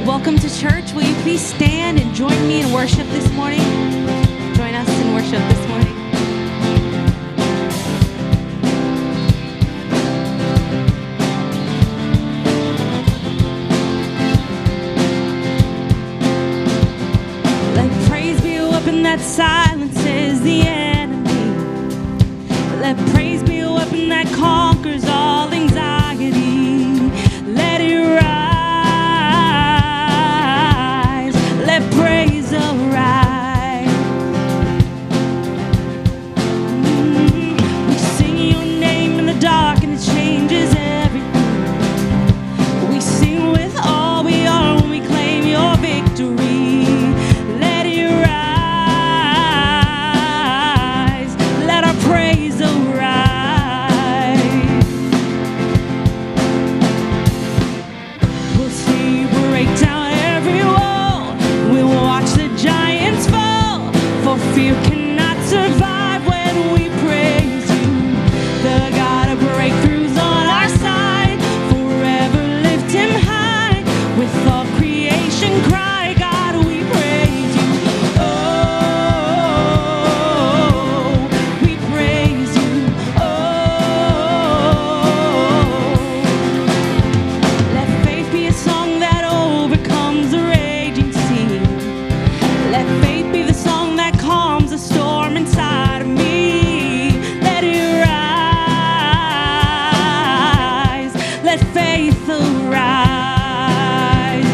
Welcome to church. Will you please stand and join me in worship this morning? Join us in worship this morning. Let praise be a weapon that silences the enemy. Let praise be a weapon that conquers all anxiety. Let it rise. Praise arise. We sing your name in the dark and it changes everything. We sing with all we are when we claim your victory. Let it rise. Let our praise arise. We'll see you break down every wall. We'll watch the giants fall, for fear cannot survive when we praise you. The God of breakthroughs on our side, forever lift him high. With all creation cry, God, we praise you. Oh, we praise you. Oh, let faith be a song that overcomes the raging sea. Let faith be the song that calms the storm inside of me. Let it rise. Let faith arise.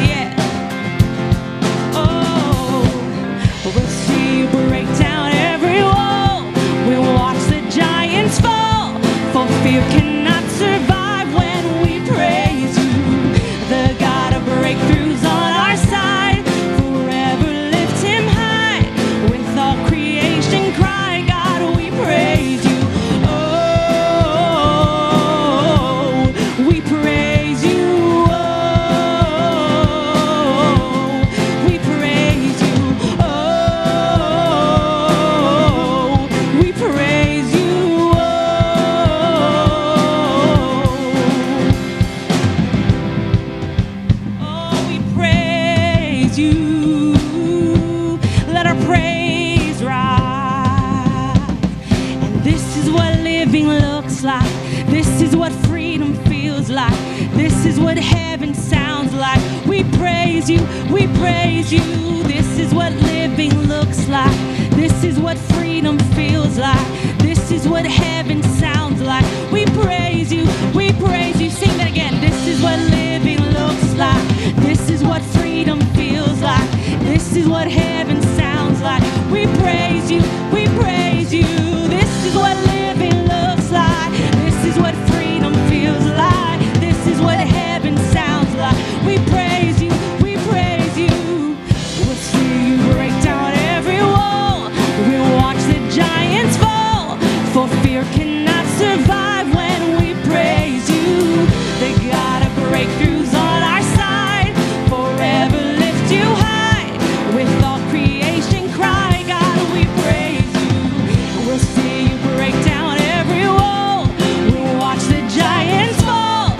Yeah. Oh, we'll see you break down every wall. We'll watch the giants fall, for fear cannot survive when we praise you. The God of breakthroughs on our side, forever lift him high. With all creation cry, God, we praise you. Oh, we praise you. Oh, we praise you. Oh, we praise you. Oh, we praise you. Let our praise rise. And this is what living looks like. This is what freedom feels like. This is what heaven sounds like. We praise you. We praise you. This is what living looks like. This is what freedom feels like. This is what heaven sounds like. We praise you. We praise you. Sing that again. This is what living looks like. This is what freedom feels like. This is what heaven sounds like. We praise you. We praise you. This is what living looks like. This is what freedom feels like. This is what heaven sounds like. We praise you. We praise you. We'll see you break down every wall. We'll watch the giants fall, for fear cannot survive when we praise you. The God of breakthroughs on our side, forever lift you high. With all creation cry, God, we praise you. We'll see you break down every wall. We'll watch the giants fall,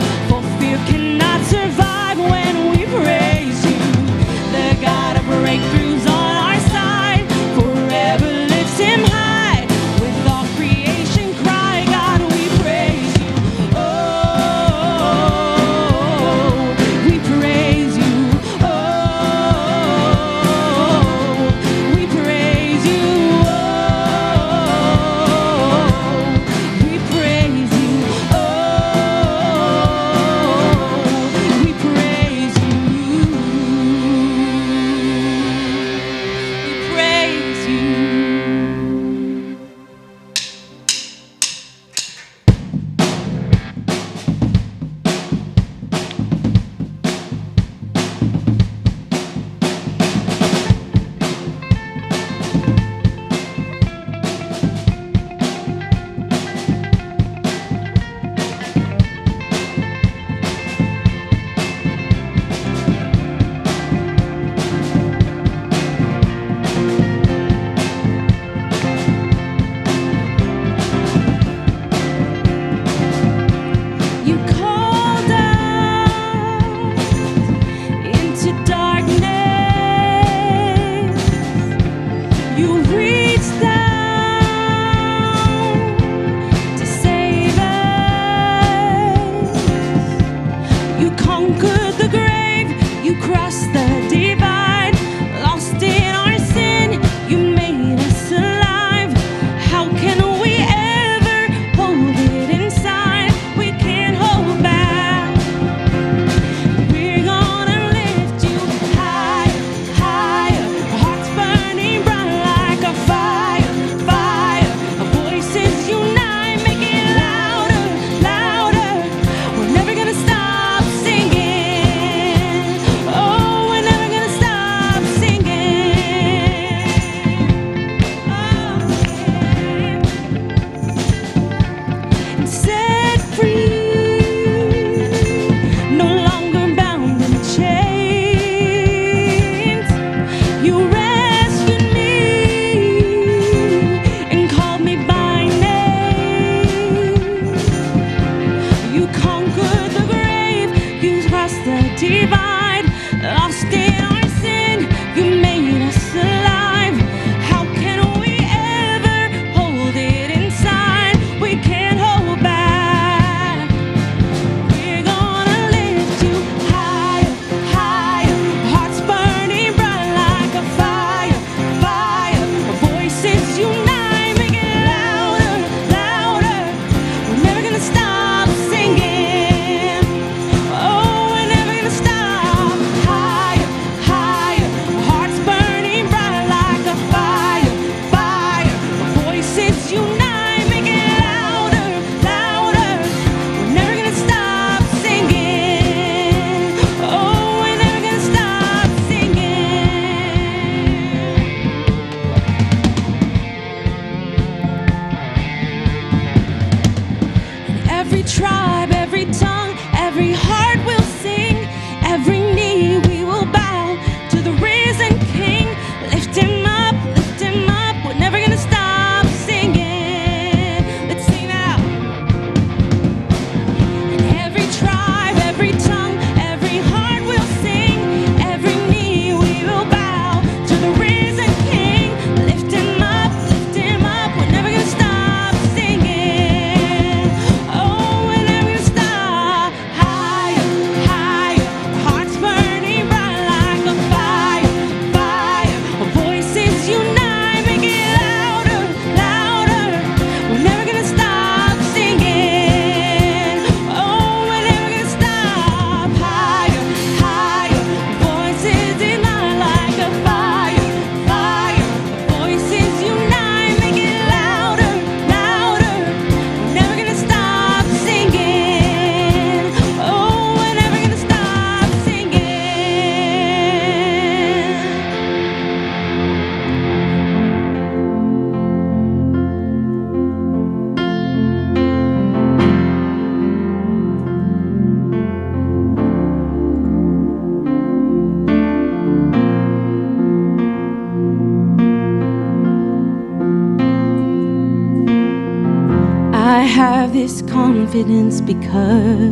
have this confidence because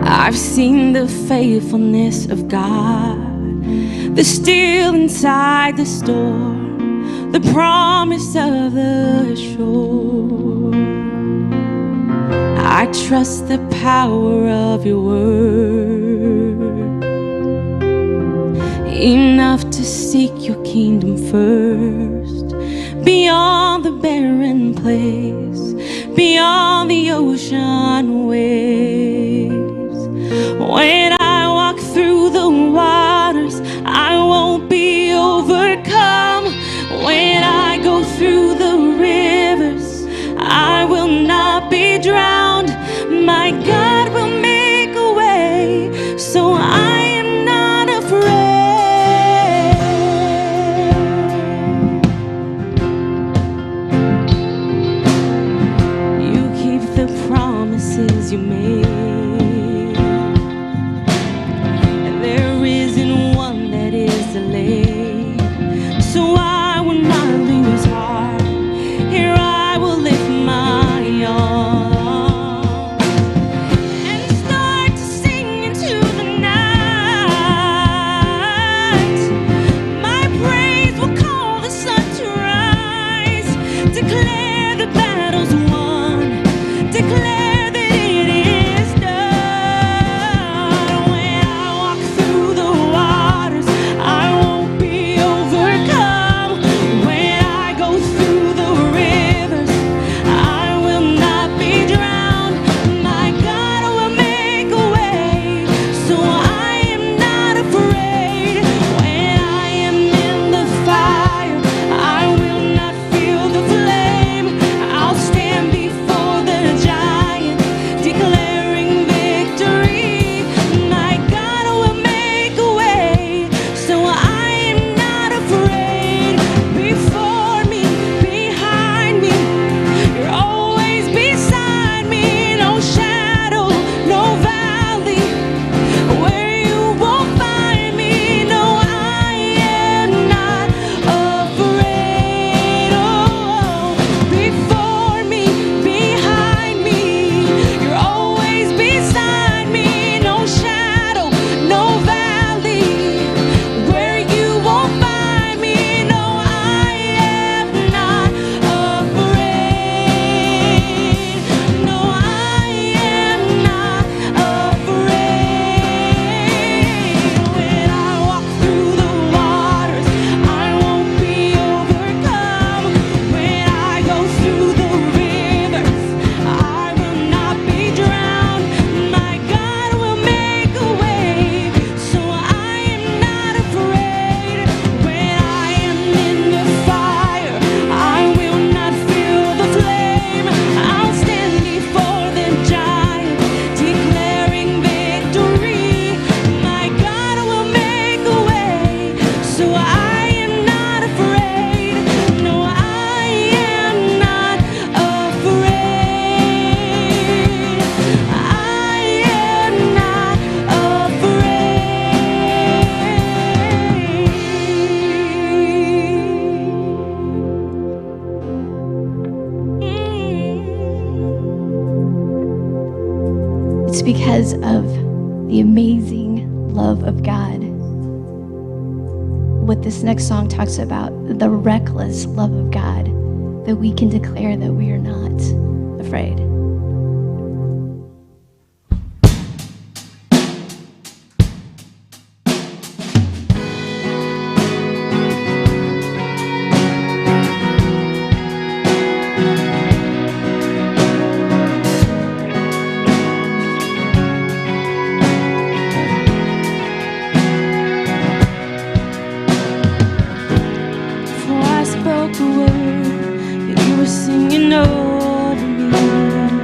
I've seen the faithfulness of God, the still inside the storm, the promise of the shore. I trust the power of your word, enough to seek your kingdom first, beyond the barren place, beyond the ocean waves. When I walk through the waters, I won't be overcome. When I go through the rivers, I will not be drowned. My God will make a way, so I am not afraid. You keep the promises you made. There isn't one that is delayed, so I will not lose heart. Here I will lift my arms and start to sing into the night. My praise will call the sun to rise, declare the battle's won, declare that it is done. When I walk through the waters, I won't be overcome. When I go through the rivers, I will not be drowned. My God will make a way, so I am not afraid. When I am in the fire, I will not feel the flame. I'll stand before the giant, declaring victory. My God will make a way, so I am not afraid. Before me, behind me, you're always beside me. No shadow, no valley where you won't find me. No, I am not afraid. Oh, before me, behind me, you're always beside me. No shadow, no valley where you won't find me. No, I am not afraid. No, I am not afraid. When I walk through the waters, I won't be overcome. When I go through the rivers, I will not be drowned. My God will make a way, so I am not afraid. When I am in the fire, I will not feel the flame. I'll stand before the giant, declaring victory. My God will make a way, so I am not afraid. No, I am not afraid. I am not afraid. It's because of the amazing love of God. What this next song talks about, the reckless love of God, that we can declare that we are not afraid. Before I spoke a word, that you were singing over me.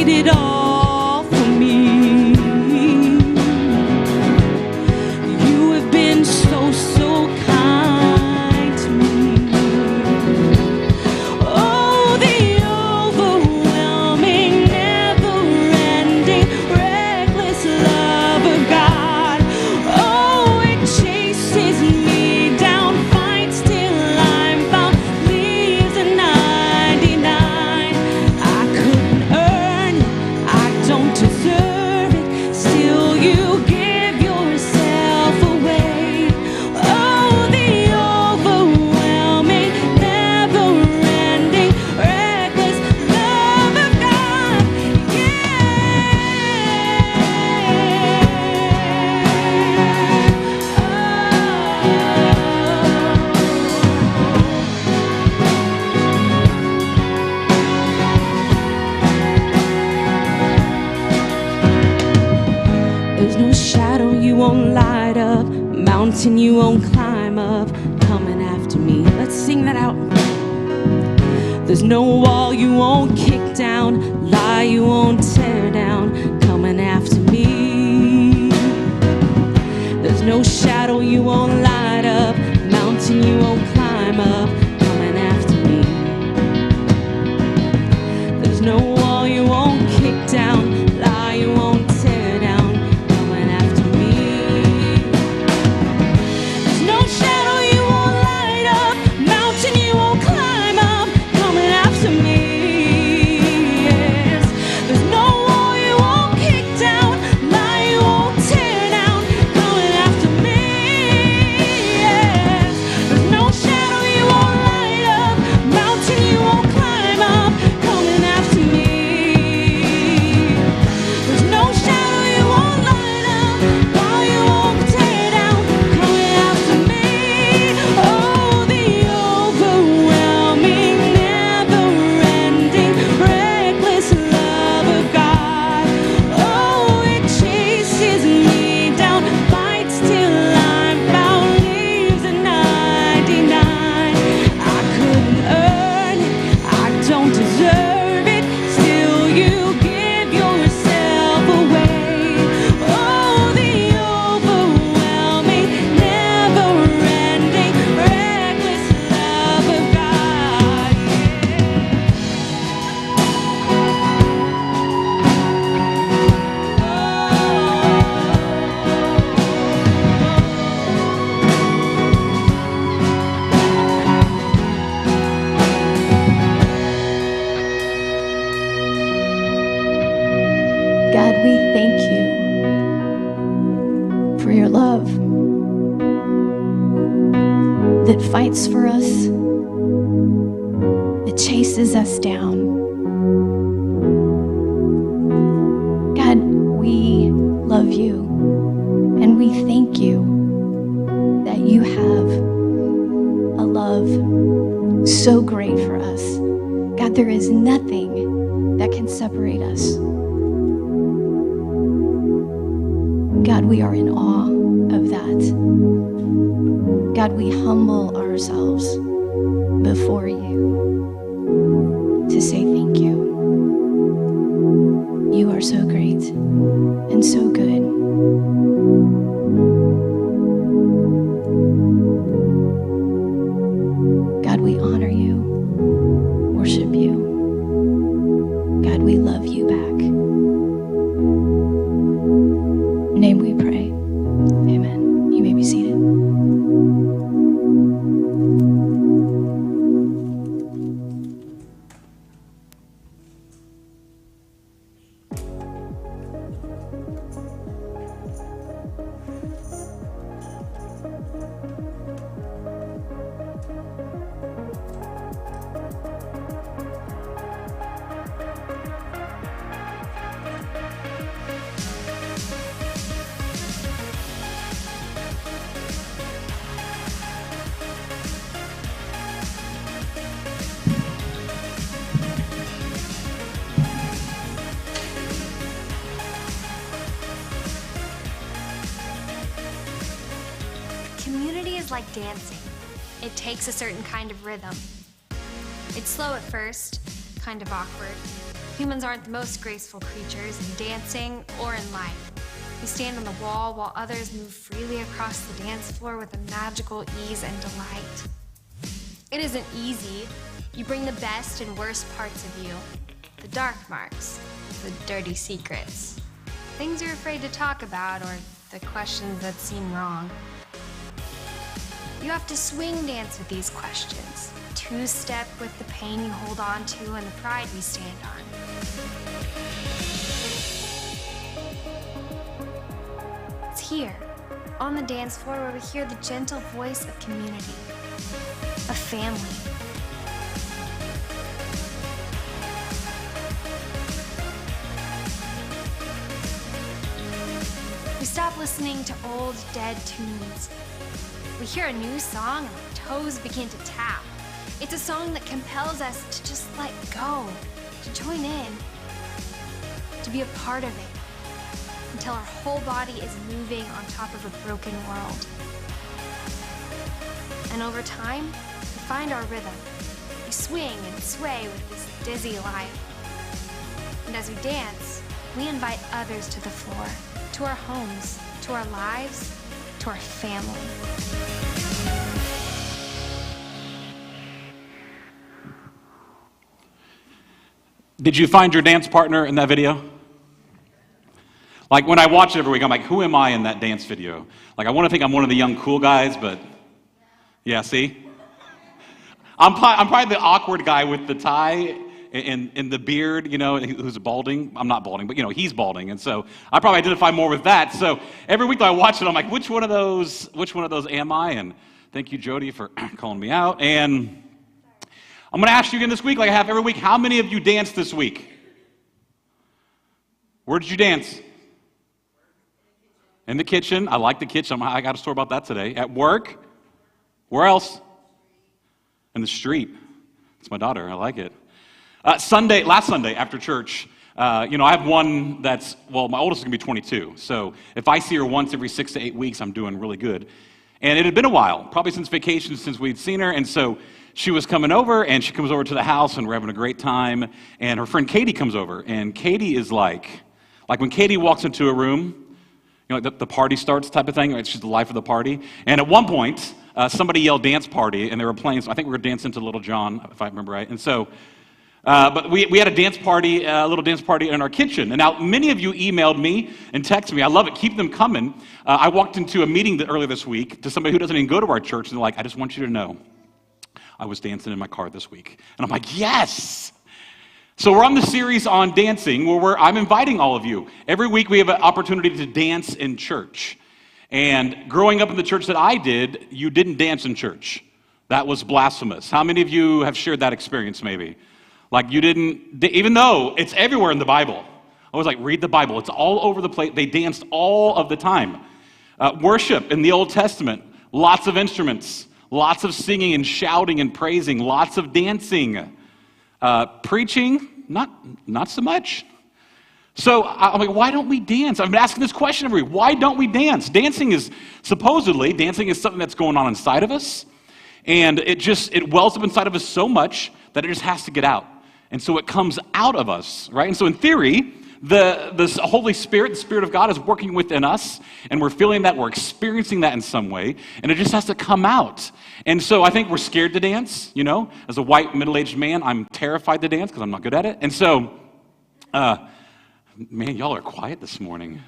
did it all for me. You have been so, so kind to me. Oh, the overwhelming, never-ending, reckless love of God. Oh, it chases me down, fights till I'm found, leaves a 99. I couldn't earn it, I don't deserve it, still you give yourself away. Oh, the overwhelming, never-ending, reckless love of God. There's no shadow you won't light up, mountain you won't climb up, coming after me. Let's sing that out. There's no wall you won't kick down, lie you won't tear down, coming after me. There's no shadow you won't light up, mountain you won't climb up, coming after me. There's no wall you won't kick down, lie you won't tear down, coming after me. There's no shadow you won't light up, mountain you won't climb up, coming after me. Yes. There's no wall you won't kick down, lie you won't tear down, coming after me. Yes. There's no shadow you won't light up, mountain you won't climb up, coming after me. There's no shadow you won't light up, wall you won't tear down, coming after me. Oh, the overwhelming, never-ending, reckless love of God. Oh, it chases me down, fights till I'm found, leaves a 99. I couldn't earn it, I don't deserve it, still you give yourself away. Oh, the overwhelming, never-ending, reckless love of God. God, we thank you for your love that fights for us, that chases us down. God, we love you and we thank you that you have a love so great for us. God, there is nothing that can separate us. God, we are in awe of that. God, we humble ourselves before you to say thank you. You are so great and so good. God, we honor you, worship you. God, we love you back. In your name we pray. Amen. You may be seated. Community is like dancing. It takes a certain kind of rhythm. It's slow at first, kind of awkward, Humans aren't the most graceful creatures in dancing or in life. We stand on the wall while others move freely across the dance floor with a magical ease and delight. It isn't easy. You bring the best and worst parts of you, the dark marks, the dirty secrets, things you're afraid to talk about, or the questions that seem wrong. You have to swing dance with these questions, two-step with the pain you hold on to and the pride we stand on. It's here, on the dance floor, where we hear the gentle voice of community, of family. We stop listening to old, dead tunes. We hear a new song and our toes begin to tap. It's a song that compels us to just let go, to join in, to be a part of it, until our whole body is moving on top of a broken world. And over time, we find our rhythm. We swing and sway with this dizzy life. And as we dance, we invite others to the floor, to our homes, to our lives, to our family. Did you find your dance partner in that video? Like when I watch it every week, I'm like, who am I in that dance video? Like I want to think I'm one of the young cool guys, but yeah, see? I'm probably the awkward guy with the tie and the beard, you know, who's balding. I'm not balding, but you know, he's balding. And so I probably identify more with that. So every week that I watch it, I'm like, which one of those am I? And thank you, Jody, for calling me out. And I'm going to ask you again this week, like I have every week, how many of you danced this week? Where did you dance? In the kitchen. I like the kitchen. I got a story about that today. At work. Where else? In the street. It's my daughter. I like it. Last Sunday after church, I have one that's, my oldest is going to be 22. So if I see her once every 6 to 8 weeks, I'm doing really good. And it had been a while, probably since vacation, since we'd seen her. And so she was coming over, and she comes over to the house, and we're having a great time. And her friend Katie comes over, and Katie is like when Katie walks into a room, the party starts type of thing. Right? She's the life of the party. And at one point, somebody yelled "dance party," and they were playing. So I think we were dancing to Little John, if I remember right. And so, but we had a dance party, a little dance party in our kitchen. And now many of you emailed me and texted me. I love it. Keep them coming. I walked into a meeting earlier this week to somebody who doesn't even go to our church, and they're like, "I just want you to know, I was dancing in my car this week." And I'm like, yes! So we're on the series on dancing where I'm inviting all of you. Every week we have an opportunity to dance in church. And growing up in the church that I did, you didn't dance in church. That was blasphemous. How many of you have shared that experience maybe? Like you didn't, even though it's everywhere in the Bible. I was like, read the Bible. It's all over the place. They danced all of the time. Worship in the Old Testament, lots of instruments. Lots of singing and shouting and praising, lots of dancing. Preaching, not so much. So I'm like, why don't we dance? I've been asking this question every week. Why don't we dance? Dancing is something that's going on inside of us. And it wells up inside of us so much that it just has to get out. And so it comes out of us, right? And so in theory, the Holy Spirit, the Spirit of God is working within us, and we're feeling that, we're experiencing that in some way, and it just has to come out. And so I think we're scared to dance, As a white middle-aged man, I'm terrified to dance because I'm not good at it. And so, man, y'all are quiet this morning.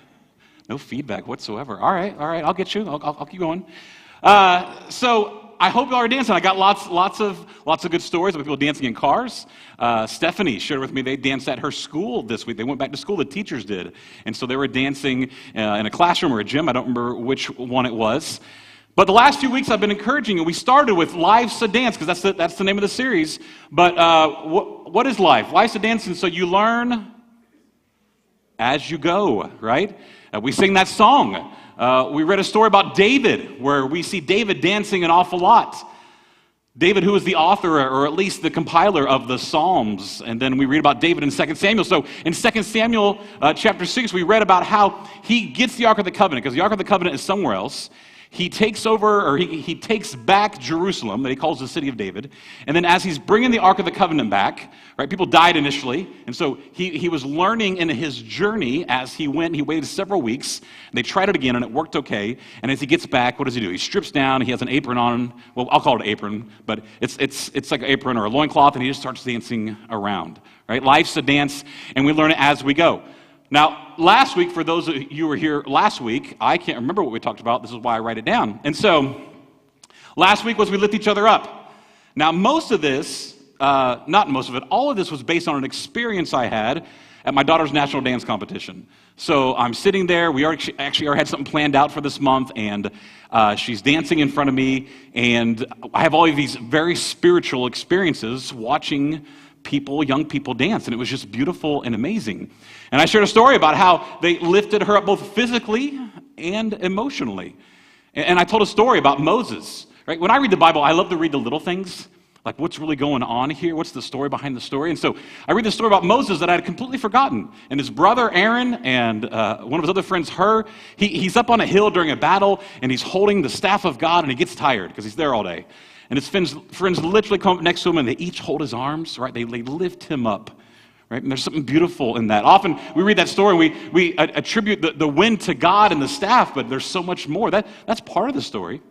No feedback whatsoever. All right, I'll get you. I'll keep going. So I hope y'all are dancing. I got lots of good stories of people dancing in cars. Stephanie shared with me they danced at her school this week. They went back to school, the teachers did. And so they were dancing in a classroom or a gym. I don't remember which one it was. But the last few weeks I've been encouraging you. We started with Life's a Dance because that's the name of the series. But what is life? Life's a dance, and so you learn as you go, right? We sing that song. We read a story about David, where we see David dancing an awful lot. David, who is the author, or at least the compiler of the Psalms. And then we read about David in 2 Samuel. So in 2 Samuel chapter 6, we read about how he gets the Ark of the Covenant, because the Ark of the Covenant is somewhere else. he takes over, or he takes back Jerusalem, that he calls the city of David. And then as he's bringing the Ark of the Covenant back, right, people died initially. And so he was learning in his journey as he went. He waited several weeks. And they tried it again, and it worked okay. And as he gets back, what does he do? He strips down. He has an apron on. Well, I'll call it an apron, but it's like an apron or a loincloth, and he just starts dancing around, right? Life's a dance, and we learn it as we go. Now, last week, for those of you who were here last week, I can't remember what we talked about. This is why I write it down. And so, last week was we lift each other up. Now, most of this, not most of it, all of this was based on an experience I had at my daughter's national dance competition. So I'm sitting there. We actually already had something planned out for this month, and she's dancing in front of me, and I have all of these very spiritual experiences watching young people dance, and it was just beautiful and amazing. And I shared a story about how they lifted her up both physically and emotionally. And I told a story about Moses, right? When I read the Bible, I love to read the little things, like what's really going on here, what's the story behind the story. And so I read the story about Moses that I had completely forgotten. And his brother Aaron and one of his other friends, Hur, he's up on a hill during a battle, and he's holding the staff of God, and he gets tired because he's there all day. And his friends literally come up next to him, and they each hold his arms, right? They lift him up, right? And there's something beautiful in that. Often we read that story, and we attribute the wind to God and the staff, but there's so much more. That's part of the story,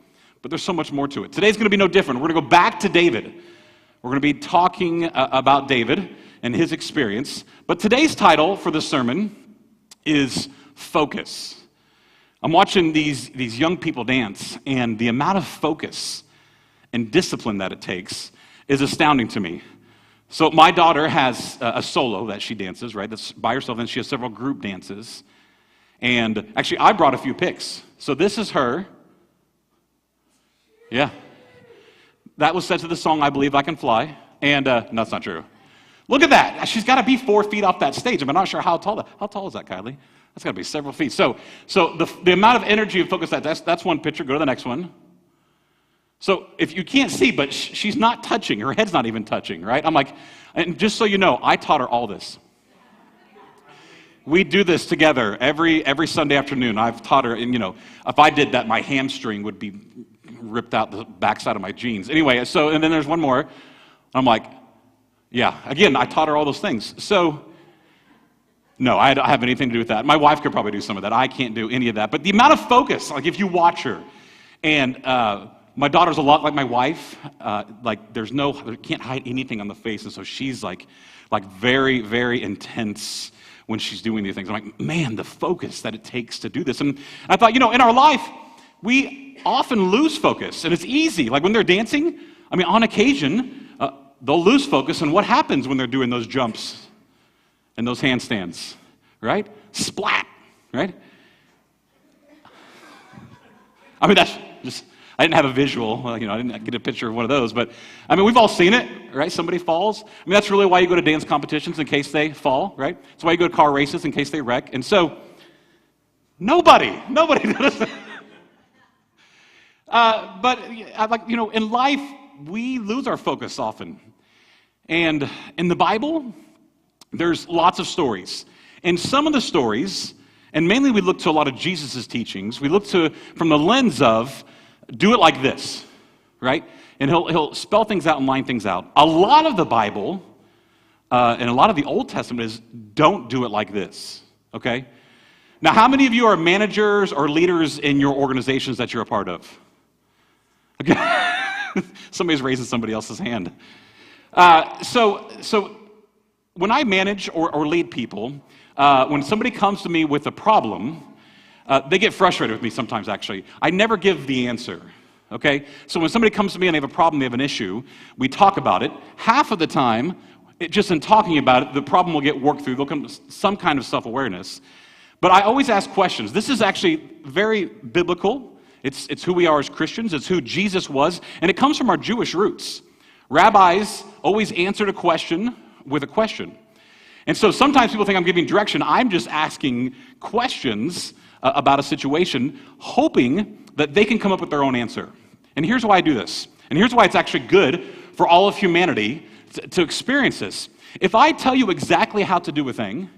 but there's so much more to it. Today's going to be no different. We're going to go back to David. We're going to be talking about David and his experience. But today's title for the sermon is Focus. I'm watching these young people dance, and the amount of focus and discipline that it takes is astounding to me. So my daughter has a solo that she dances, right? That's by herself, and she has several group dances. And actually, I brought a few pics. So this is her. Yeah. That was set to the song, I Believe I Can Fly. And no, that's not true. Look at that. She's got to be 4 feet off that stage. I'm not sure how tall is that, Kylie? That's got to be several feet. So the amount of energy and focus, that's one picture. Go to the next one. So if you can't see, but she's not touching. Her head's not even touching, right? I'm like, and just so you know, I taught her all this. We do this together every Sunday afternoon. I've taught her, and if I did that, my hamstring would be ripped out the backside of my jeans. Anyway, and then there's one more. I'm like, yeah, again, I taught her all those things. So, no, I don't have anything to do with that. My wife could probably do some of that. I can't do any of that. But the amount of focus, like if you watch her, and my daughter's a lot like my wife. There can't hide anything on the face, and so she's like very, very intense when she's doing these things. I'm like, man, the focus that it takes to do this. And I thought, in our life, we often lose focus, and it's easy. Like when they're dancing, on occasion, they'll lose focus, and what happens when they're doing those jumps and those handstands, right? Splat, right? That's just... I didn't have a visual, I didn't get a picture of one of those, but we've all seen it, right? Somebody falls. That's really why you go to dance competitions, in case they fall, right? That's why you go to car races, in case they wreck. And so, nobody does that. But in life, we lose our focus often. And in the Bible, there's lots of stories. And some of the stories, and mainly we look to a lot of Jesus' teachings, we look to from the lens of, do it like this, right? And he'll spell things out and line things out. A lot of the Bible and a lot of the Old Testament is don't do it like this, okay? Now, how many of you are managers or leaders in your organizations that you're a part of? Okay. Somebody's raising somebody else's hand. So when I manage or lead people, when somebody comes to me with a problem, they get frustrated with me sometimes, actually. I never give the answer, okay? So when somebody comes to me and they have a problem, they have an issue, we talk about it. Half of the time, just in talking about it, the problem will get worked through. There'll come some kind of self-awareness. But I always ask questions. This is actually very biblical. It's who we are as Christians. It's who Jesus was. And it comes from our Jewish roots. Rabbis always answered a question with a question. And so sometimes people think I'm giving direction. I'm just asking questions about a situation, hoping that they can come up with their own answer. And here's why I do this. And here's why it's actually good for all of humanity to experience this. If I tell you exactly how to do a thing,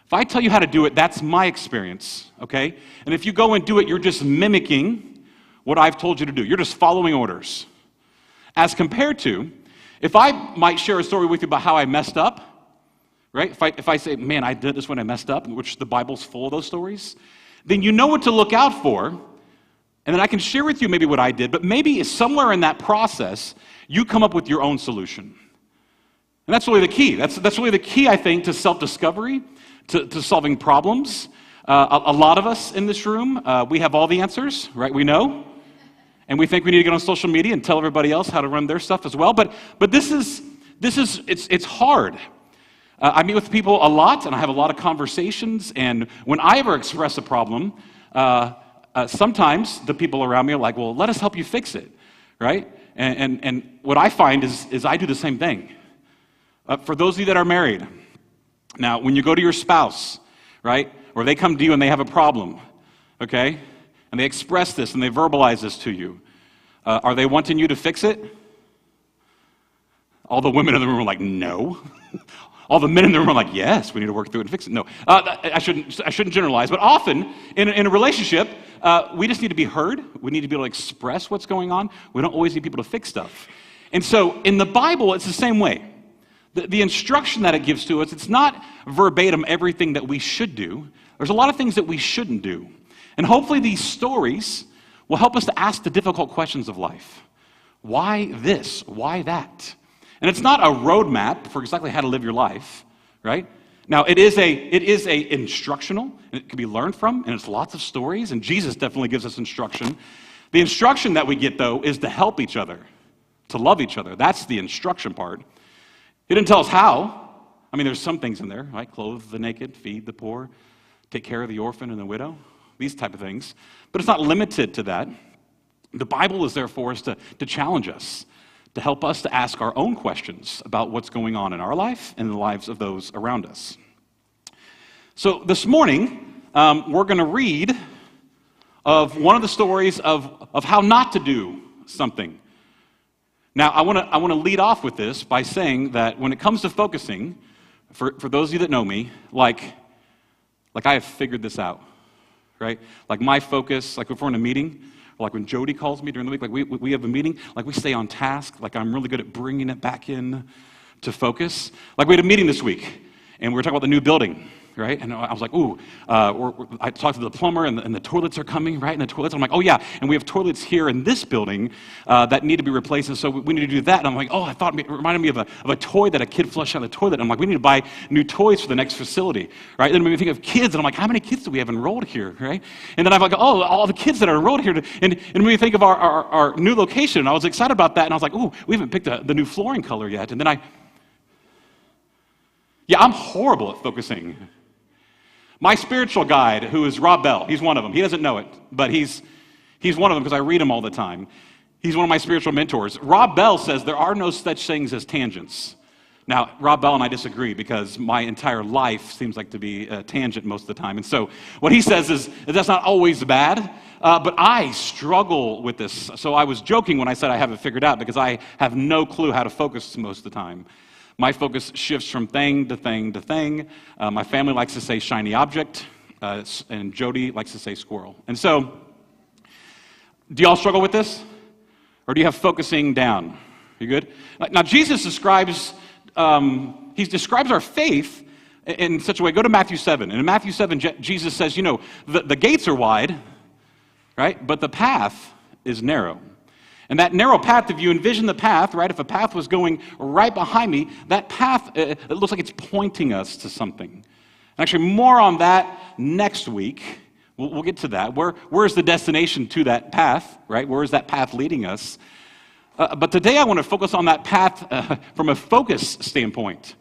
if I tell you how to do it, that's my experience, okay? And if you go and do it, you're just mimicking what I've told you to do. You're just following orders. As compared to, if I might share a story with you about how I messed up, right? If I say, man, I did this when I messed up, which the Bible's full of those stories, then you know what to look out for, and then I can share with you maybe what I did, but maybe somewhere in that process, you come up with your own solution. And that's really the key. That's really the key, I think, to self-discovery, to solving problems. A lot of us in this room, we have all the answers, right? We know. And we think we need to get on social media and tell everybody else how to run their stuff as well. But it's hard. I meet with people a lot, and I have a lot of conversations. And when I ever express a problem, sometimes the people around me are like, well, let us help you fix it, right? And what I find is I do the same thing. For those of you that are married, now, when you go to your spouse, right, or they come to you and they have a problem, okay, and they express this and they verbalize this to you, are they wanting you to fix it? All the women in the room are like, no. All the men in the room are like, yes, we need to work through it and fix it. No, I shouldn't generalize, but often in a relationship, we just need to be heard. We need to be able to express what's going on. We don't always need people to fix stuff. And so in the Bible, it's the same way. The instruction that it gives to us, it's not verbatim everything that we should do. There's a lot of things that we shouldn't do. And hopefully these stories will help us to ask the difficult questions of life. Why this? Why that? And it's not a roadmap for exactly how to live your life, right? Now, it is a instructional, and it can be learned from, and it's lots of stories, and Jesus definitely gives us instruction. The instruction that we get, though, is to help each other, to love each other. That's the instruction part. He didn't tell us how. I mean, there's some things in there, right? Clothe the naked, feed the poor, take care of the orphan and the widow, these type of things. But it's not limited to that. The Bible is there for us to challenge us, to help us to ask our own questions about what's going on in our life and in the lives of those around us. So this morning, we're going to read of one of the stories of how not to do something. Now, I want to lead off with this by saying that when it comes to focusing, for those of you that know me, like I have figured this out, right? Like my focus, like if we're in a meeting, or like when Jody calls me during the week, like we have a meeting, like we stay on task, like I'm really good at bringing it back in to focus. Like we had a meeting this week, and we were talking about the new building, right? And I was like, ooh, I talked to the plumber, and the toilets are coming, right? And the toilets, I'm like, oh yeah, and we have toilets here in this building that need to be replaced, and so we need to do that. And I'm like, oh, I thought it reminded me of a toy that a kid flushed out of the toilet. And I'm like, we need to buy new toys for the next facility, right? Then it made me think of kids, and I'm like, how many kids do we have enrolled here, right? And then I'm like, oh, all the kids that are enrolled here, and it made me think of our new location, and I was excited about that, and I was like, ooh, we haven't picked the new flooring color yet. And then I'm horrible at focusing. My spiritual guide, who is Rob Bell, he's one of them. He doesn't know it, but he's one of them because I read him all the time. He's one of my spiritual mentors. Rob Bell says there are no such things as tangents. Now, Rob Bell and I disagree because my entire life seems like to be a tangent most of the time. And so what he says is that's not always bad, but I struggle with this. So I was joking when I said I have it figured out because I have no clue how to focus most of the time. My focus shifts from thing to thing to thing. My family likes to say shiny object, and Jody likes to say squirrel. And so, do y'all struggle with this? Or do you have focusing down? You good? Now, Jesus describes our faith in such a way. Go to Matthew 7. And in Matthew 7, Jesus says, the gates are wide, right? But the path is narrow. And that narrow path, if you envision the path, right, if a path was going right behind me, that path, it looks like it's pointing us to something. Actually, more on that next week. We'll get to that. Where's the destination to that path, right? Where is that path leading us? But today I want to focus on that path from a focus standpoint.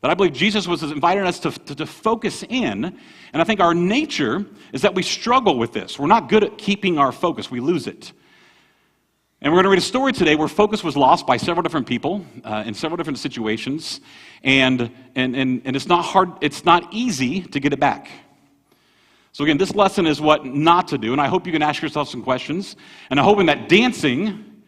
That I believe Jesus was inviting us to focus in. And I think our nature is that we struggle with this. We're not good at keeping our focus. We lose it. And we're going to read a story today where focus was lost by several different people in several different situations, and it's not hard, it's not easy to get it back. So again, this lesson is what not to do, and I hope you can ask yourself some questions, and I'm hoping that dancing,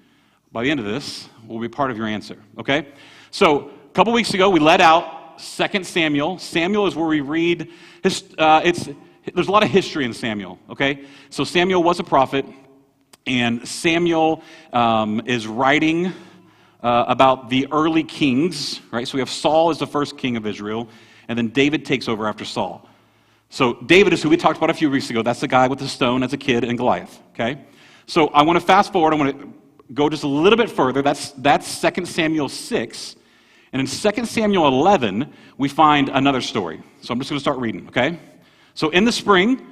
by the end of this, will be part of your answer, okay? So a couple weeks ago, we let out 2 Samuel. Samuel is where we read, there's a lot of history in Samuel, okay? So Samuel was a prophet. And Samuel is writing about the early kings, right? So we have Saul as the first king of Israel, and then David takes over after Saul. So David is who we talked about a few weeks ago. That's the guy with the stone as a kid and Goliath, okay? So I want to fast forward. I want to go just a little bit further. That's 2 Samuel 6. And in 2 Samuel 11, we find another story. So I'm just going to start reading, okay? So in the spring,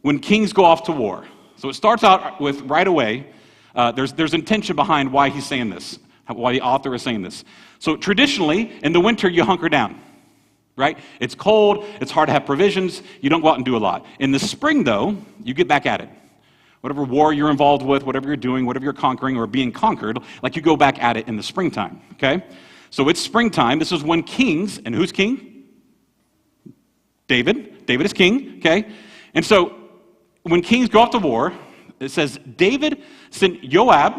when kings go off to war. So it starts out with right away, there's intention behind why he's saying this, why the author is saying this. So traditionally, in the winter, you hunker down, right? It's cold, it's hard to have provisions, you don't go out and do a lot. In the spring, though, you get back at it. Whatever war you're involved with, whatever you're doing, whatever you're conquering or being conquered, like you go back at it in the springtime, okay? So it's springtime. This is when kings, and who's king? David. David is king, okay? And so when kings go off to war, it says, David sent Joab,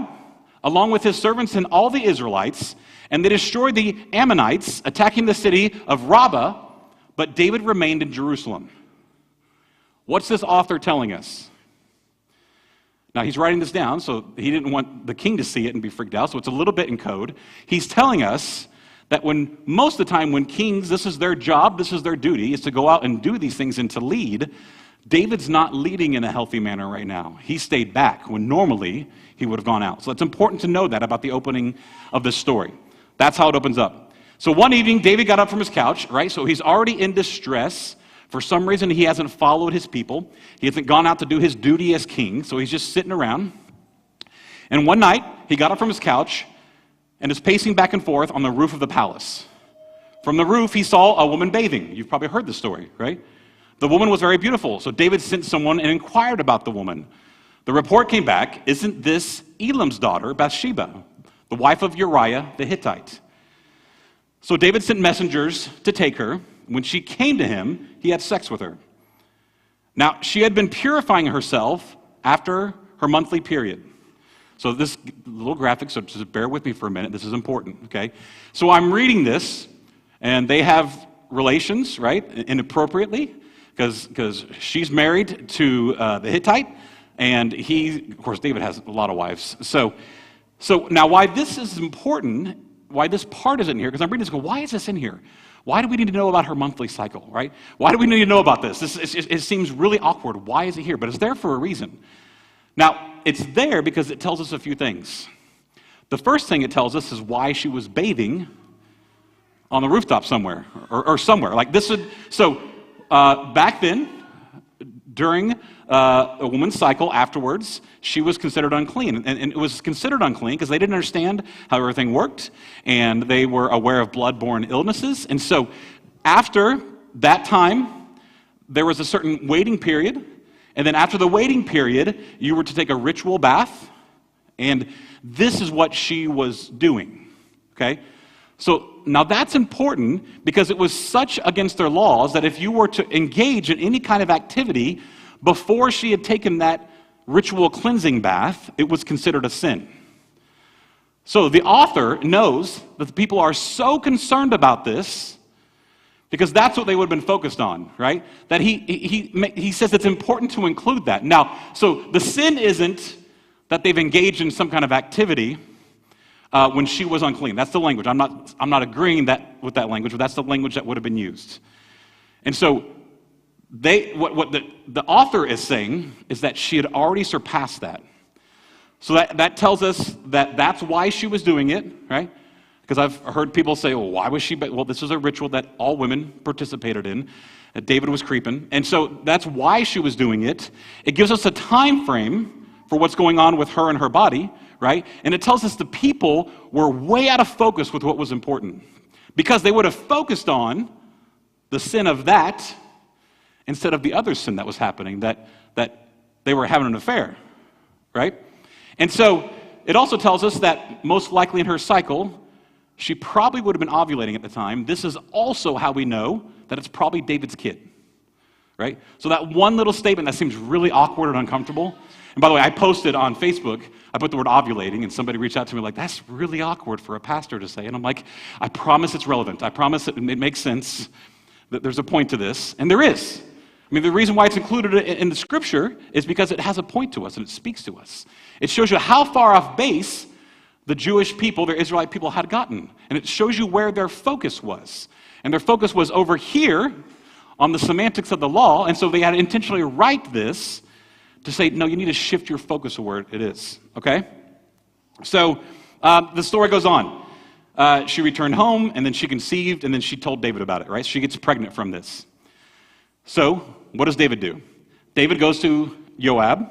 along with his servants and all the Israelites, and they destroyed the Ammonites, attacking the city of Rabbah, but David remained in Jerusalem. What's this author telling us? Now, he's writing this down, so he didn't want the king to see it and be freaked out, so it's a little bit in code. He's telling us that when most of the time when kings, this is their job, this is their duty, is to go out and do these things and to lead, David's not leading in a healthy manner right now. He stayed back when normally he would have gone out. So it's important to know that about the opening of this story. That's how it opens up. So one evening, David got up from his couch, right? So he's already in distress. For some reason, he hasn't followed his people. He hasn't gone out to do his duty as king, so he's just sitting around. And one night, he got up from his couch and is pacing back and forth on the roof of the palace. From the roof, he saw a woman bathing. You've probably heard the story, right? The woman was very beautiful, so David sent someone and inquired about the woman. The report came back, isn't this Elam's daughter, Bathsheba, the wife of Uriah the Hittite? So David sent messengers to take her. When she came to him, he had sex with her. Now, she had been purifying herself after her monthly period. So this little graphic, so just bear with me for a minute. This is important, okay? So I'm reading this, and they have relations, right, inappropriately, because she's married to the Hittite, and he, of course, David has a lot of wives. So now why this is important, why this part is in here, because I'm reading this and go, why is this in here? Why do we need to know about her monthly cycle, right? Why do we need to know about this? It seems really awkward. Why is it here? But it's there for a reason. Now, it's there because it tells us a few things. The first thing it tells us is why she was bathing on the rooftop somewhere, or somewhere. Like this would, so back then, during a woman's cycle afterwards, she was considered unclean. And it was considered unclean because they didn't understand how everything worked, and they were aware of blood-borne illnesses. And so after that time, there was a certain waiting period. And then after the waiting period, you were to take a ritual bath. And this is what she was doing, okay? So now that's important because it was such against their laws that if you were to engage in any kind of activity before she had taken that ritual cleansing bath, it was considered a sin. So the author knows that the people are so concerned about this because that's what they would have been focused on, right? That he says it's important to include that. Now, so the sin isn't that they've engaged in some kind of activity when she was unclean. That's the language. I'm not agreeing with that language, but that's the language that would have been used. And so what the author is saying is that she had already surpassed that. So that tells us that that's why she was doing it, right? Because I've heard people say, well, why was she? Well, this was a ritual that all women participated in. That David was creeping. And so that's why she was doing it. It gives us a time frame for what's going on with her and her body, right? And it tells us the people were way out of focus with what was important. Because they would have focused on the sin of that instead of the other sin that was happening, that they were having an affair, right? And so it also tells us that most likely in her cycle, she probably would have been ovulating at the time. This is also how we know that it's probably David's kid, right? So that one little statement that seems really awkward and uncomfortable. And by the way, I posted on Facebook, I put the word ovulating, and somebody reached out to me like, that's really awkward for a pastor to say. And I'm like, I promise it's relevant. I promise it makes sense, that there's a point to this. And there is. I mean, the reason why it's included in the scripture is because it has a point to us and it speaks to us. It shows you how far off base the Jewish people, the Israelite people, had gotten. And it shows you where their focus was. And their focus was over here on the semantics of the law, and so they had to intentionally write this to say, no, you need to shift your focus to where it is, okay? So the story goes on. She returned home, and then she conceived, and then she told David about it, right? She gets pregnant from this. So what does David do? David goes to Joab,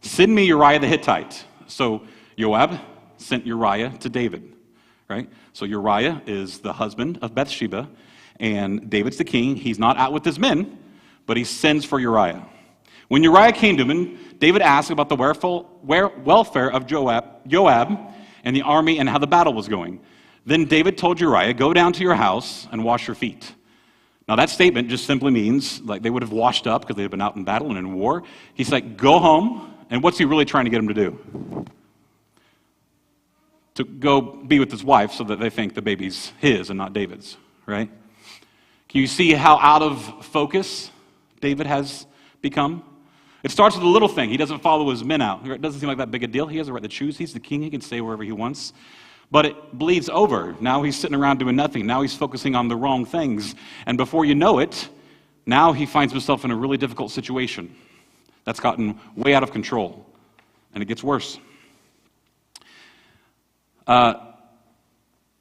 send me Uriah the Hittite. So Joab sent Uriah to David, right? So Uriah is the husband of Bathsheba, and David's the king. He's not out with his men, but he sends for Uriah. When Uriah came to him, David asked about the welfare of Joab and the army and how the battle was going. Then David told Uriah, go down to your house and wash your feet. Now that statement just simply means like they would have washed up because they had been out in battle and in war. He's like, go home. And what's he really trying to get him to do? To go be with his wife so that they think the baby's his and not David's, right? Can you see how out of focus David has become? It starts with a little thing. He doesn't follow his men out. It doesn't seem like that big a deal. He has the right to choose. He's the king. He can stay wherever he wants. But it bleeds over. Now he's sitting around doing nothing. Now he's focusing on the wrong things. And before you know it, now he finds himself in a really difficult situation that's gotten way out of control. And it gets worse.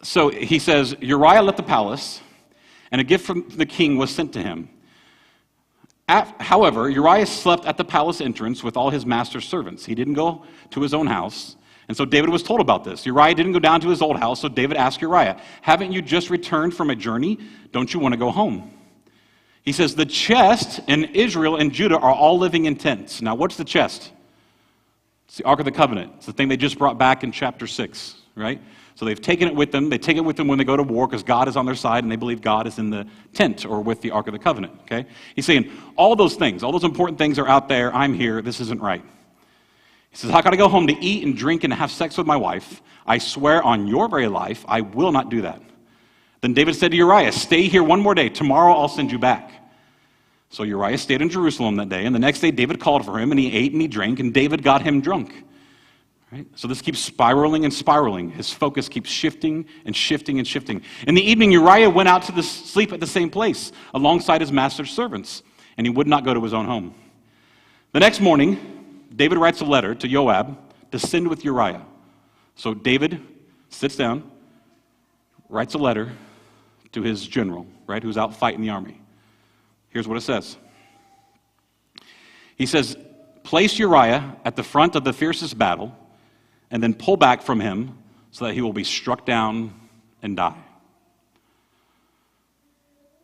So he says, Uriah left the palace, and a gift from the king was sent to him. However, Uriah slept at the palace entrance with all his master's servants. He didn't go to his own house. And so David was told about this. Uriah didn't go down to his old house, so David asked Uriah, haven't you just returned from a journey? Don't you want to go home? He says, the chest in Israel and Judah are all living in tents. Now, what's the chest? It's the Ark of the Covenant. It's the thing they just brought back in chapter 6, right? So they've taken it with them. They take it with them when they go to war because God is on their side and they believe God is in the tent or with the Ark of the Covenant, okay? He's saying, all those things, all those important things are out there. I'm here. This isn't right. He says, how can I go home to eat and drink and have sex with my wife? I swear on your very life, I will not do that. Then David said to Uriah, stay here one more day. Tomorrow I'll send you back. So Uriah stayed in Jerusalem that day, and the next day David called for him, and he ate and he drank, and David got him drunk. Right? So this keeps spiraling and spiraling. His focus keeps shifting and shifting and shifting. In the evening, Uriah went out to sleep at the same place alongside his master's servants, and he would not go to his own home. The next morning, David writes a letter to Joab to send with Uriah. So David sits down, writes a letter to his general, right, who's out fighting the army. Here's what it says. He says, place Uriah at the front of the fiercest battle, and then pull back from him so that he will be struck down and die.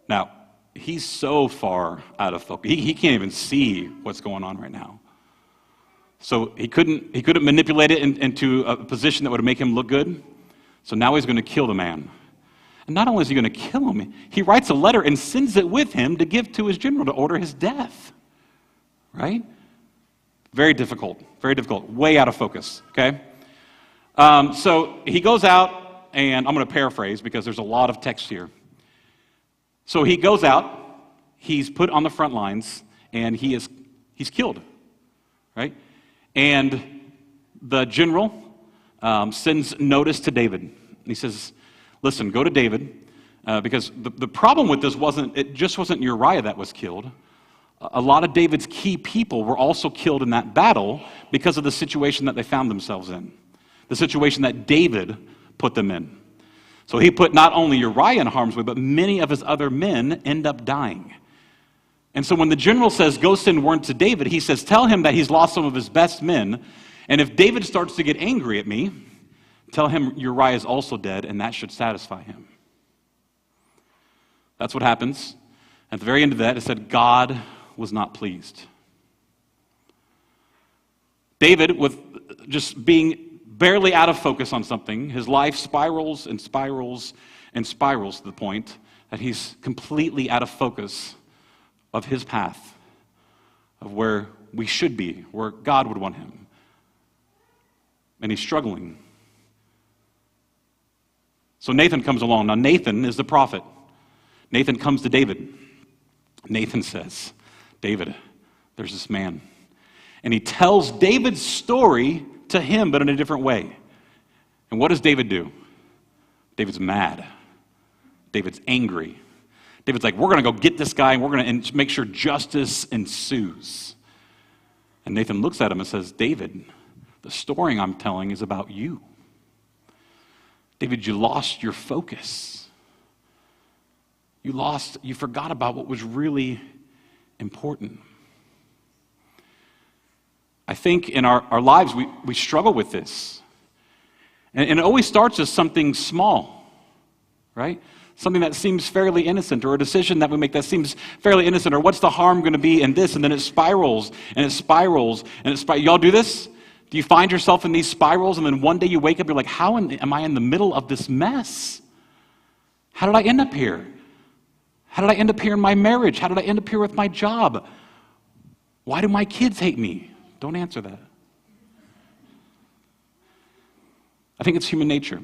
Now, he's so far out of focus. He can't even see what's going on right now. So he couldn't manipulate it into a position that would make him look good. So now he's going to kill the man. And not only is he going to kill him, he writes a letter and sends it with him to give to his general to order his death. Right? Very difficult, way out of focus, okay? So he goes out, and I'm going to paraphrase because there's a lot of text here. So he goes out, he's put on the front lines, and he's killed, right? And the general sends notice to David. He says, listen, go to David, because the problem with this it just wasn't Uriah that was killed. A lot of David's key people were also killed in that battle because of the situation that they found themselves in, the situation that David put them in. So he put not only Uriah in harm's way, but many of his other men end up dying. And so when the general says, go send word to David, he says, tell him that he's lost some of his best men, and if David starts to get angry at me, tell him Uriah is also dead, and that should satisfy him. That's what happens. At the very end of that, it said, God was not pleased. David, with just being barely out of focus on something, his life spirals and spirals and spirals to the point that he's completely out of focus of his path, of where we should be, where God would want him. And he's struggling. So Nathan comes along. Now Nathan is the prophet. Nathan comes to David. Nathan says, David, there's this man. And he tells David's story to him, but in a different way. And what does David do? David's mad. David's angry. David's like, we're going to go get this guy, and we're going to make sure justice ensues. And Nathan looks at him and says, David, the story I'm telling is about you. David, you lost your focus. You forgot about what was really important. I think in our lives, we struggle with this. And it always starts as something small, right? Something that seems fairly innocent, or a decision that we make that seems fairly innocent, or what's the harm going to be in this? And then it spirals, and it spirals, and it spirals. Y'all do this? Do you find yourself in these spirals, and then one day you wake up, you're like, how am I in the middle of this mess? How did I end up here? How did I end up here in my marriage? How did I end up here with my job? Why do my kids hate me? Don't answer that. I think it's human nature.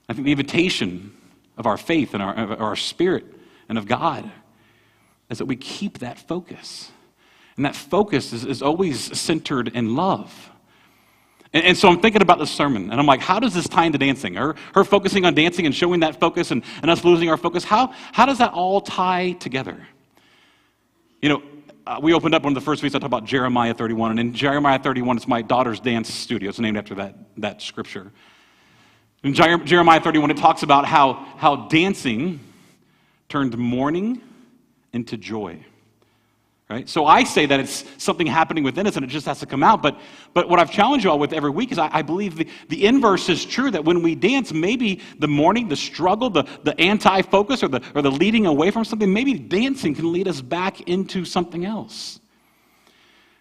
I think the invitation of our faith and our spirit and of God is that we keep that focus. And that focus is always centered in love. And so I'm thinking about this sermon, and I'm like, how does this tie into dancing? Her focusing on dancing and showing that focus and us losing our focus, how does that all tie together? You know, we opened up one of the first weeks, I talked about Jeremiah 31, and in Jeremiah 31, it's my daughter's dance studio. It's named after that scripture. In Jeremiah 31, it talks about how dancing turned mourning into joy. Right? So I say that it's something happening within us and it just has to come out. But what I've challenged you all with every week is I believe the inverse is true, that when we dance, maybe the mourning, the struggle, the anti-focus or the leading away from something, maybe dancing can lead us back into something else.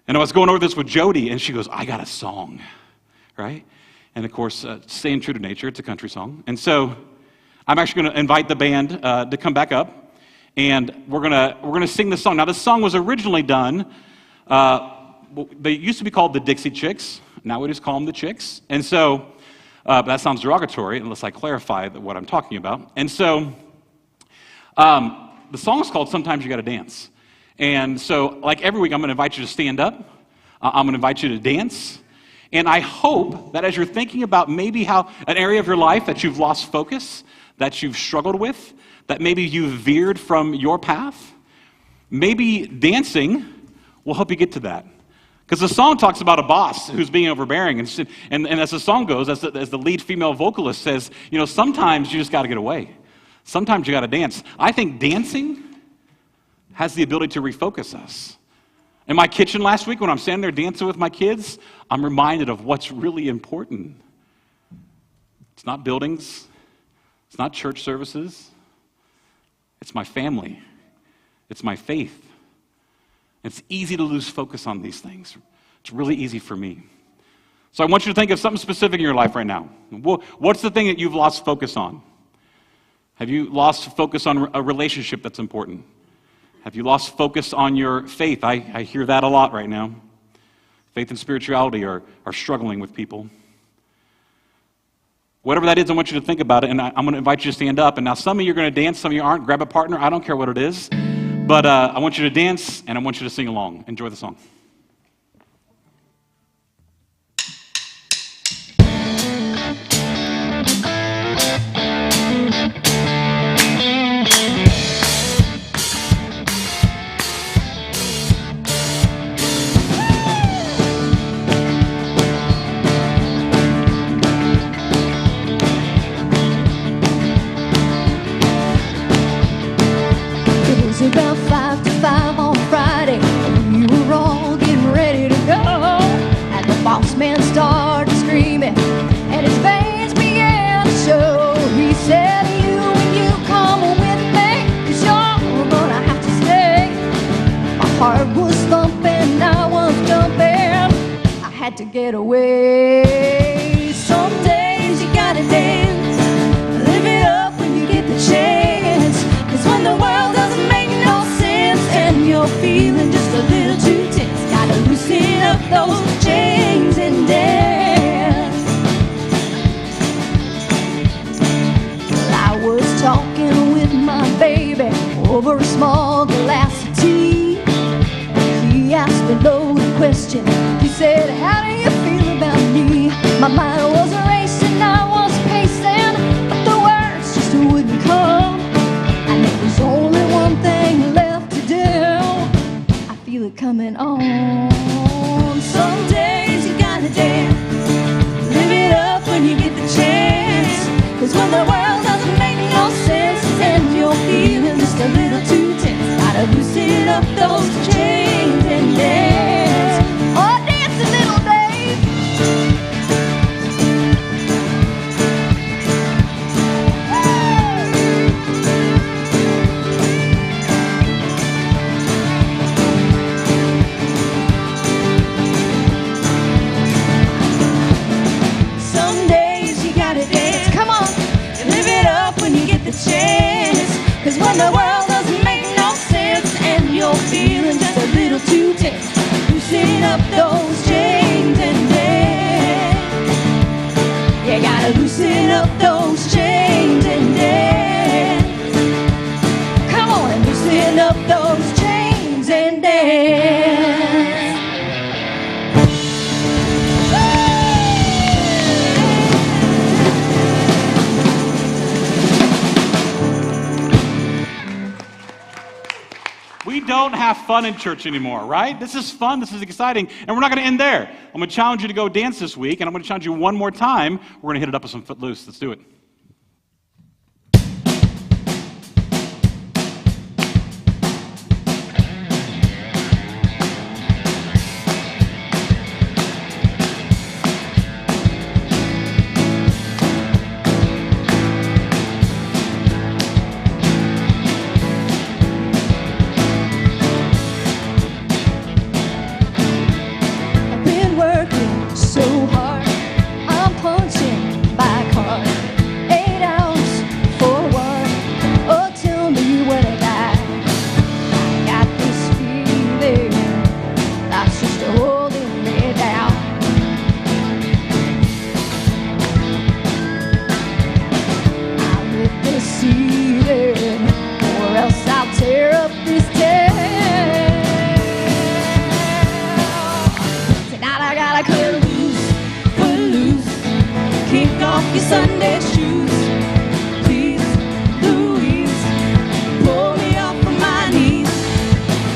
And I was going over this with Jody, and she goes, I got a song, right? And of course, staying true to nature, it's a country song. And so I'm actually going to invite the band to come back up. And we're gonna sing this song. Now, this song was originally done. They used to be called the Dixie Chicks. Now we just call them the Chicks. And so, but that sounds derogatory unless I clarify what I'm talking about. And so, the song is called "Sometimes You Gotta Dance." And so, like every week, I'm going to invite you to stand up. I'm going to invite you to dance. And I hope that as you're thinking about maybe how an area of your life that you've lost focus, that you've struggled with, that maybe you've veered from your path, maybe dancing will help you get to that. Because the song talks about a boss who's being overbearing, and as the song goes, as the lead female vocalist says, you know, sometimes you just got to get away. Sometimes you got to dance. I think dancing has the ability to refocus us. In my kitchen last week, when I'm standing there dancing with my kids, I'm reminded of what's really important. It's not buildings. It's not church services. It's my family. It's my faith. It's easy to lose focus on these things. It's really easy for me. So I want you to think of something specific in your life right now. What's the thing that you've lost focus on? Have you lost focus on a relationship that's important? Have you lost focus on your faith? I hear that a lot right now. Faith and spirituality are struggling with people. Whatever that is, I want you to think about it, and I'm going to invite you to stand up. And now some of you are going to dance, some of you aren't. Grab a partner. I don't care what it is. But I want you to dance, and I want you to sing along. Enjoy the song. About 5 to 5 on Friday, and we were all getting ready to go. And the boss man started screaming, and his veins began to show. He said, you come with me, 'cause you're gonna have to stay. My heart was thumping, I was jumping, I had to get away. Some days you gotta dance, live it up when you get the chance. 'Cause when the world doesn't make no sense and you're feeling just a little too tense, gotta loosen up those chains and dance. Well, I was talking with my baby over a small glass of tea. a loaded question. He said, how do you feel about me? My mind was racing, I was pacing, but the words just wouldn't come. And there was only one thing left to do. I feel it coming on. Some days you gotta dance, live it up when you get the chance. 'Cause when the world doesn't make no sense and you're feeling just a little too tense, gotta loosen up those chains and dance. Oh, dance a little, babe. Some days you gotta dance, come on, and live it up when you get the chance. 'Cause when the world doesn't make no sense and you're feeling just a little too tense, loosen up those chains and dance. You gotta loosen up those chains and dance. Come on and loosen up those chains and dance. We don't have fun in church anymore, right? This is fun, this is exciting, and we're not going to end there. I'm going to challenge you to go dance this week, and I'm going to challenge you one more time. We're going to hit it up with some Footloose. Let's do it. I've been working so hard, I'm punching back hard. 8 hours for what? Oh, tell me what I got. I got this feeling that's just holding me down. I'll hit the ceiling, or else I'll tear up this town. Tonight I gotta cut loose, loose, kick off your Sunday shoes. Please, Louise, pull me off of my knees.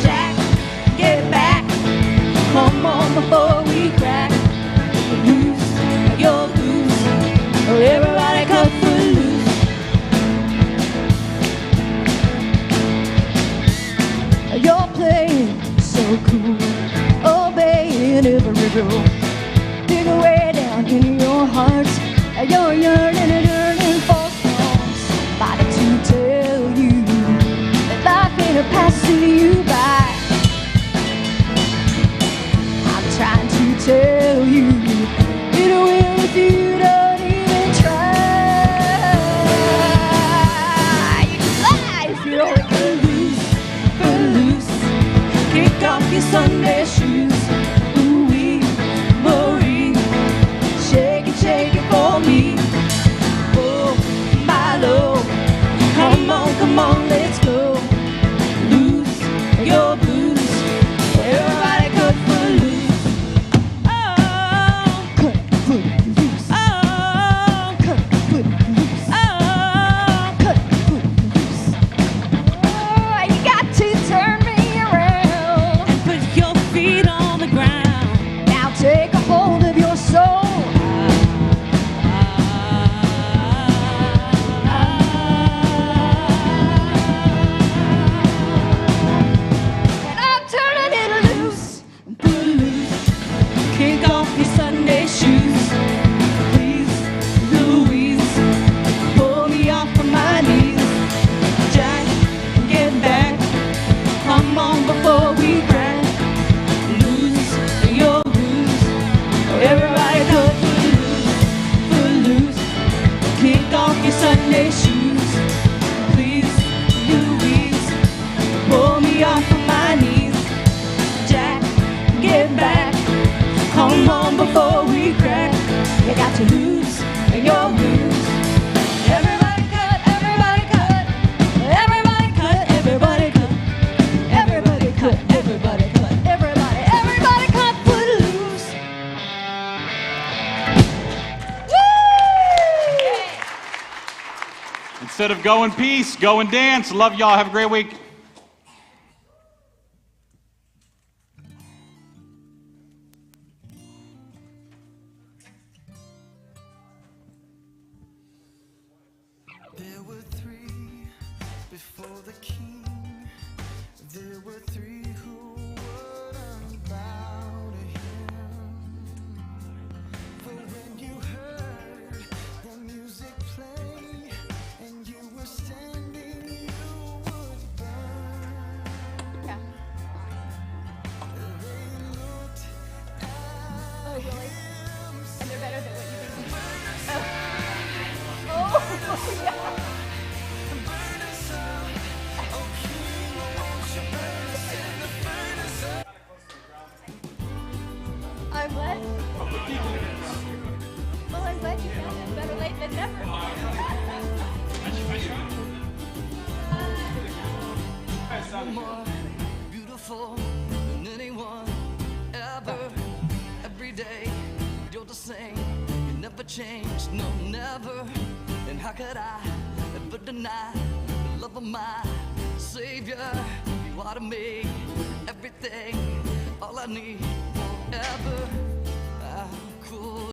Jack, get back, come on before we crack. Loose, you're loose, everybody cut loose. You're playing so cool, obeying every rule. Dig way down in your heart, you're yearning and yearning for somebody to tell you that life ain't passing you by. I'm trying to tell you, it will if you don't even try. You can fly if you only can lose, kick off your Sunday shoes. Ooh-wee, Marie, shake it for me. Oh, my love, come on, let's go. Lose your blues, everybody cut footloose. Oh, cut footloose. Oh, cut footloose. Oh, cut footloose. Oh, you got to turn me around. Put your feet bit of go in peace, go and dance. Love y'all. Have a great week. There were three before the king. There were three who wouldn't bow to him. But when you heard the music play and you were standing, you would burn. Yeah. They looked at Oh, really? And they're better than what you think. I'm glad. Well, I'm glad you found it. Better late than never. more beautiful than anyone ever. Every day you're the same, you never change, no, never. And how could I ever deny the love of my Savior? You are to me everything, all I need.